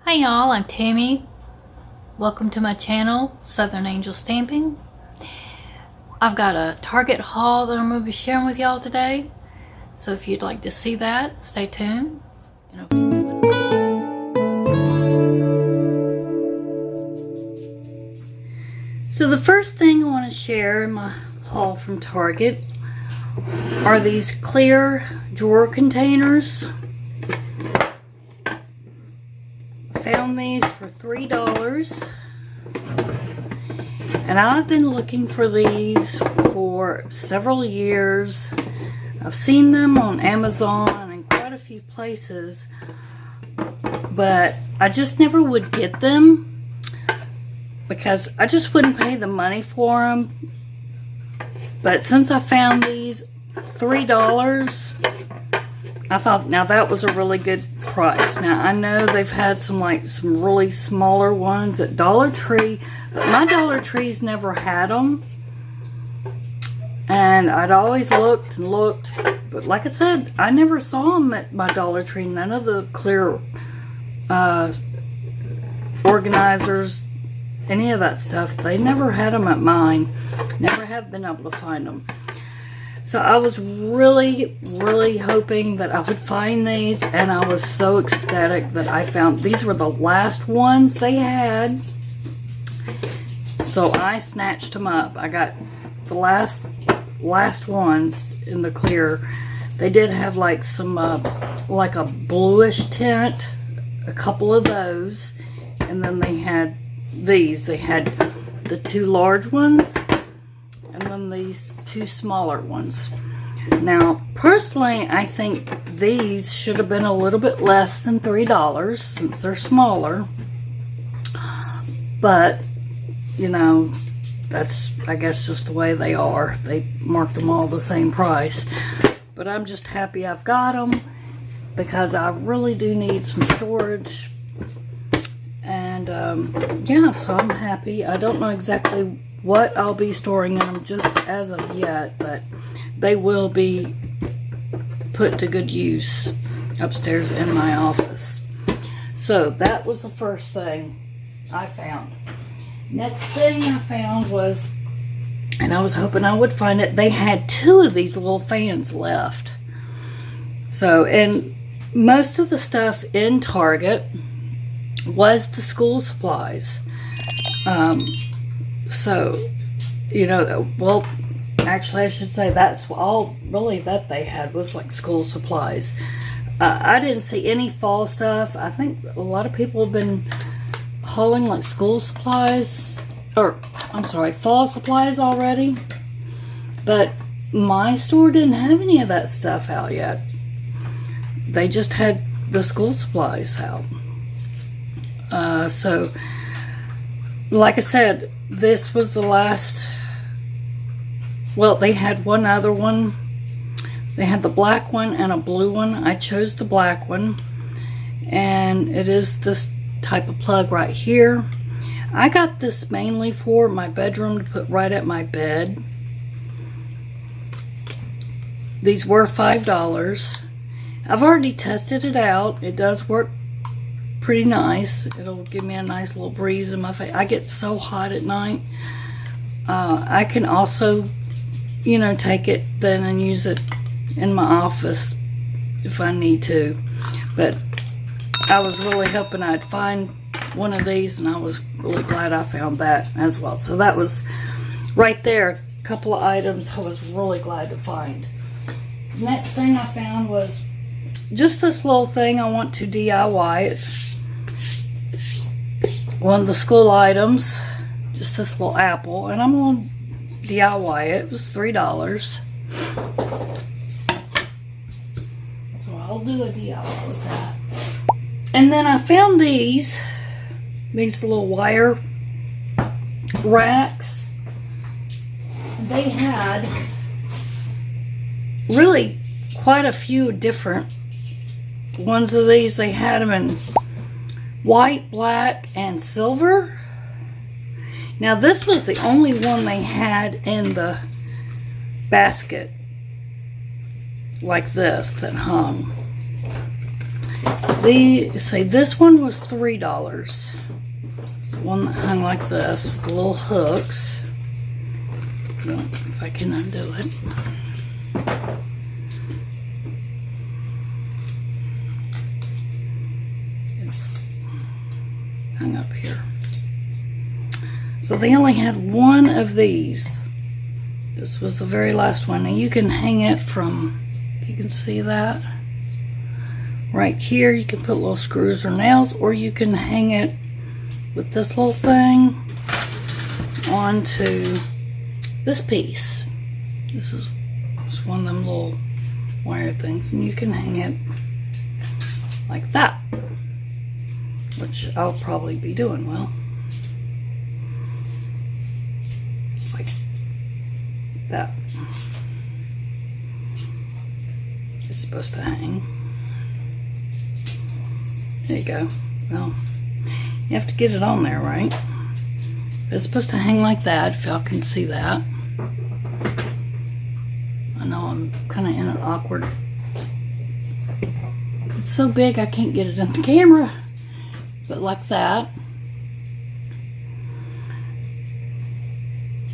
Hi y'all, I'm Tammy. Welcome to my channel, Southern Angel Stamping. I've got a Target haul that I'm going to be sharing with y'all today. So if you'd like to see that, stay tuned. So the first thing I want to share in my haul from Target are these clear drawer containers. Found these for $3, and I've been looking for these for several years. I've seen them on Amazon and quite a few places, but I just never would get them because I just wouldn't pay the money for them. But since I found these $3, I thought, now that was a really good price. Now I know they've had some really smaller ones at Dollar Tree, but my Dollar Trees never had them. And I'd always looked and looked, but like I said, I never saw them at my Dollar Tree. None of the clear organizers, any of that stuff, they never had them at mine. Never have been able to find them. So I was really hoping that I would find these, and I was so ecstatic that I found these were the last ones they had. So I snatched them up. I got the last ones in the clear. They did have like some like a bluish tint, a couple of those, and then they had these. They had the two large ones and then these two smaller ones. Now, personally, I think these should have been a little bit less than $3 since they're smaller. But, you know, that's, I guess, just the way they are. They marked them all the same price. But I'm just happy I've got them because I really do need some storage. And, yeah, so I'm happy. I don't know exactly what I'll be storing in them just as of yet, but they will be put to good use upstairs in my office. So that was the first thing I found. Next thing I found was, and I was hoping I would find it, they had two of these little fans left. So, and most of the stuff in Target was the school supplies. So, you know, well, actually I should say that's all really that they had was like school supplies. I didn't see any fall stuff. I think a lot of people have been hauling like school supplies, or I'm sorry, fall supplies already. But my store didn't have any of that stuff out yet. They just had the school supplies out. So, like I said, this was the last. Well, they had one other one. They had the black one and a blue one. I chose the black one, and it is this type of plug right here. I got this mainly for my bedroom to put right at my bed. These were $5. I've already tested it out. It does work pretty nice. It'll give me a nice little breeze in my face. I get so hot at night. I can also, you know, take it then and use it in my office if I need to. But I was really hoping I'd find one of these, and I was really glad I found that as well. So that was right there, a couple of items I was really glad to find. Next thing I found was just this little thing I want to DIY. It's one of the school items, just this little apple, and I'm going to DIY it. It was $3. So I'll do a DIY with that. And then I found these little wire racks. They had really quite a few different ones of these. They had them in white, black, and silver. Now this was the only one they had in the basket like this that hung. This one was $3. One that hung like this with the little hooks. Well, if I can undo it. It's hung up here. So they only had one of these. This was the very last one. And you can hang it from, you can see that. Right here, you can put little screws or nails, or you can hang it with this little thing onto this piece. This is just one of them little wire things, and you can hang it like that, which I'll probably be doing. Well, it's like that. It's supposed to hang. There you go. Well, you have to get it on there, right? It's supposed to hang like that, if y'all can see that. I know I'm kind of in an awkward... It's so big I can't get it in the camera. But like that.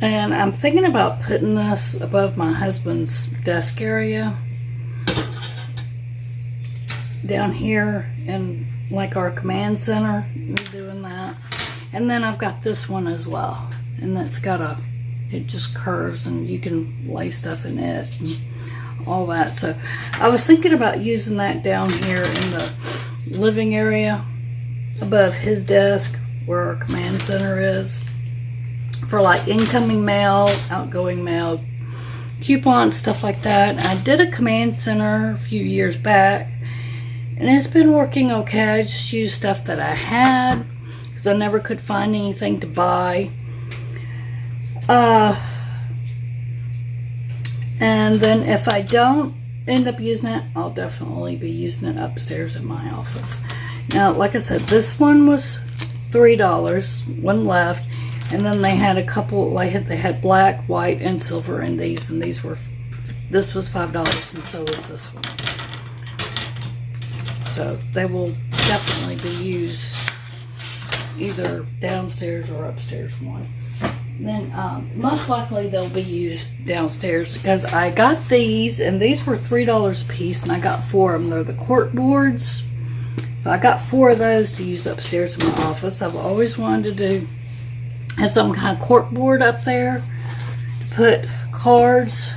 And I'm thinking about putting this above my husband's desk area. Down here in like our command center. We're doing that. And then I've got this one as well. And it's got it just curves and you can lay stuff in it and all that. So I was thinking about using that down here in the living area above his desk where our command center is for like incoming mail, outgoing mail, coupons, stuff like that. And I did a command center a few years back and it's been working okay. I just used stuff that I had because I never could find anything to buy. And then if I don't end up using it, I'll definitely be using it upstairs in my office. Now, like I said, this one was $3, one left, and then they had a couple, like they had black, white, and silver in these, and this was $5, and so is this one. So they will definitely be used either downstairs or upstairs one. Then most likely they'll be used downstairs because I got these, and these were $3 a piece, and I got 4 of them. They're the cork boards. So I got 4 of those to use upstairs in my office. I've always wanted to have some kind of cork board up there to put cards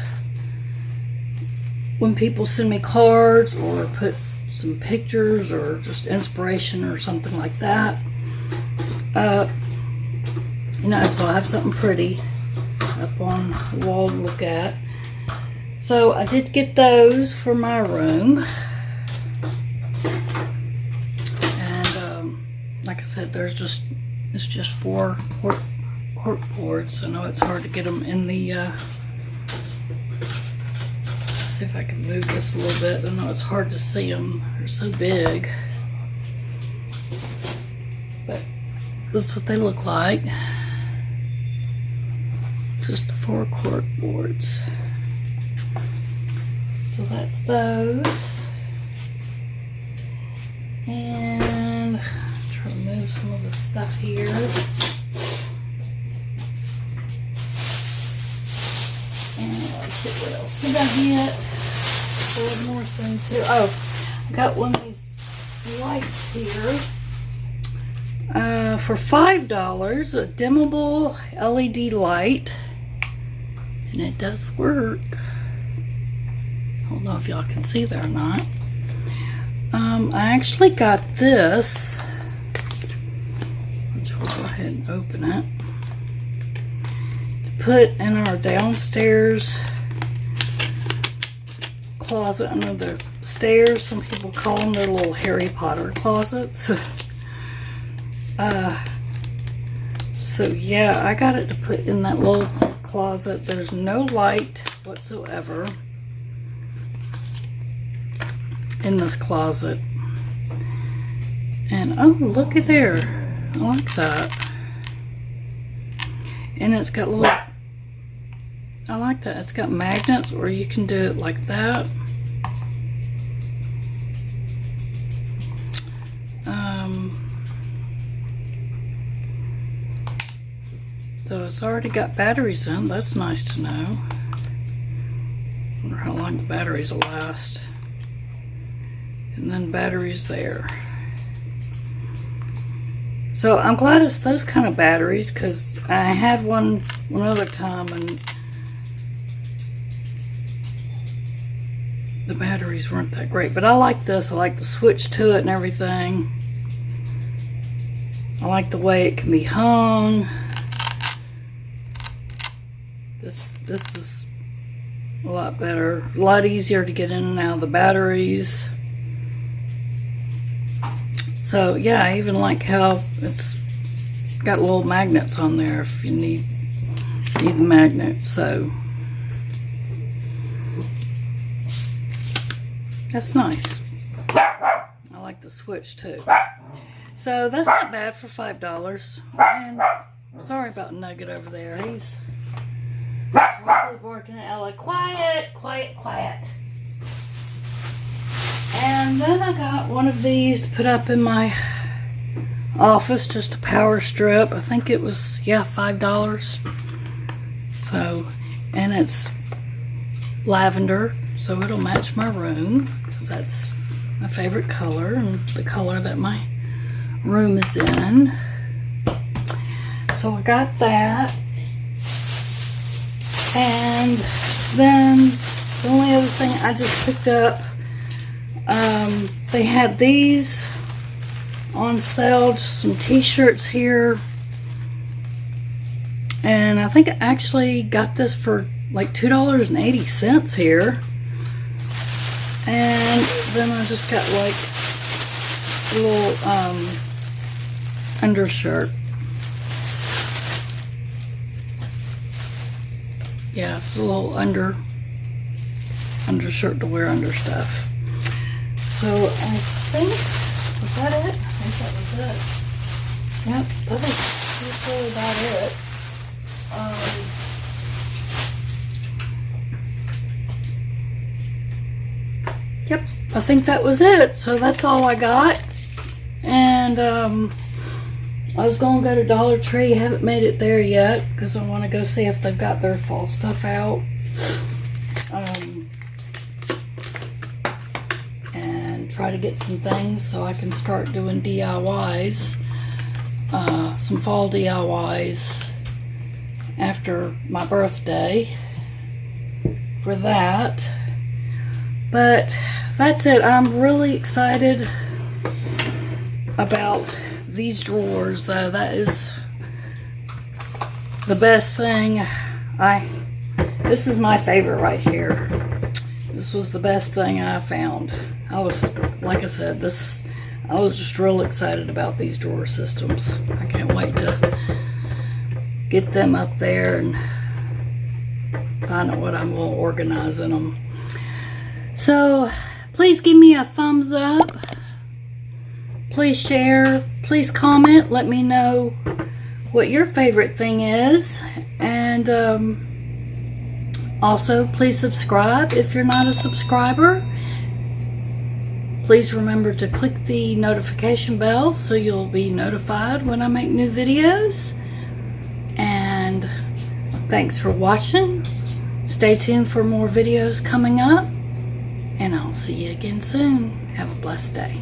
when people send me cards, or put some pictures or just inspiration or something like that. You know, so I have something pretty up on the wall to look at. So I did get those for my room. And like I said, it's just 4 cork boards. I know it's hard to get them in the, let's see if I can move this a little bit. I know it's hard to see them. They're so big. But this is what they look like. Just the 4 cork boards. So that's those. And try to move some of the stuff here. And let's see what else did I get. 4 more things here. Oh, I got one of these lights here. For $5, a dimmable LED light. And it does work. I don't know if y'all can see that or not. I actually got this, which we'll go ahead and open it, to put in our downstairs closet under the stairs. Some people call them their little Harry Potter closets. So yeah, I got it to put in that little closet. There's no light whatsoever in this closet. And oh, look at there. I like that. And it's got little, I like that. It's got magnets, or you can do it like that. So it's already got batteries in. That's nice to know. Wonder how long the batteries will last. And then batteries there. So I'm glad it's those kind of batteries, because I had one other time and the batteries weren't that great. But I like this. I like the switch to it and everything. I like the way it can be hung. This is a lot better, a lot easier to get in and out of the batteries. So yeah, I even like how it's got little magnets on there if you need the magnets. So that's nice. I like the switch too. So that's not bad for $5. And sorry about Nugget over there. He's working at Ella. Quiet, quiet, quiet. And then I got one of these to put up in my office, just a power strip. I think it was, yeah, $5. So, and it's lavender, so it'll match my room, because that's my favorite color and the color that my room is in. So I got that. And then the only other thing I just picked up, they had these on sale, just some t-shirts here. And I think I actually got this for like $2.80 here. And then I just got like a little undershirt. Yeah, it's a little undershirt to wear under stuff. So I think, was that it? I think that was it. Yep, that's really about it. Yep, I think that was it. So that's all I got. And I was going to go to Dollar Tree. Haven't made it there yet because I want to go see if they've got their fall stuff out. And try to get some things so I can start doing DIYs. Some fall DIYs after my birthday for that. But that's it. I'm really excited about these drawers, though. That is the best thing. This is my favorite right here. This was the best thing I found. I was, like I said, I was just real excited about these drawer systems. I can't wait to get them up there and find out what I'm going to organize in them. So please give me a thumbs up. Please share. Please comment. Let me know what your favorite thing is. And also, please subscribe if you're not a subscriber. Please remember to click the notification bell so you'll be notified when I make new videos. And thanks for watching. Stay tuned for more videos coming up. And I'll see you again soon. Have a blessed day.